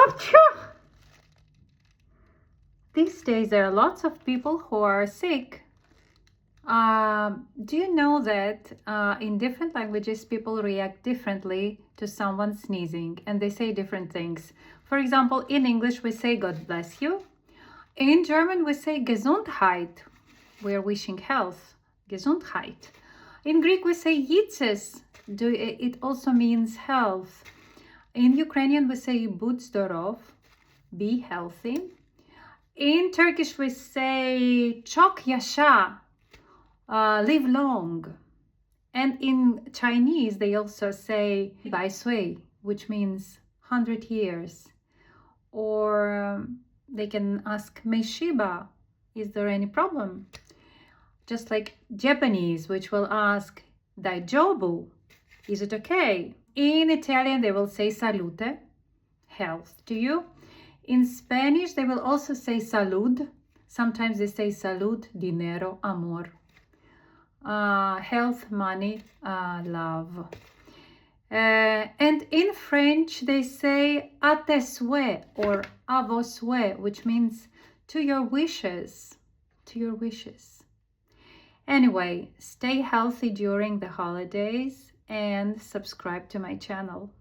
Achoo! These days there are lots of people who are sick. Do you know that in different languages people react differently to someone sneezing and they say different things? For example, in English we say God bless you. In German we say Gesundheit. We're wishing health. Gesundheit. In Greek we say Yitzes. It also means health. In Ukrainian we say Budь здоров, be healthy. In Turkish we say Çok yaşa, live long. And in Chinese they also say Bai Sui, which means 100 years. Or they can ask Meishiba, is there any problem? Just like Japanese, which will ask Daijobu, is it okay? In Italian they will say salute, health to you. In Spanish they will also say salud. Sometimes they say salud, dinero, amor. Health, money, love. And in French they say à tes souhaits or à vos souhaits, which means to your wishes, to your wishes. Anyway, stay healthy during the holidays and subscribe to my channel.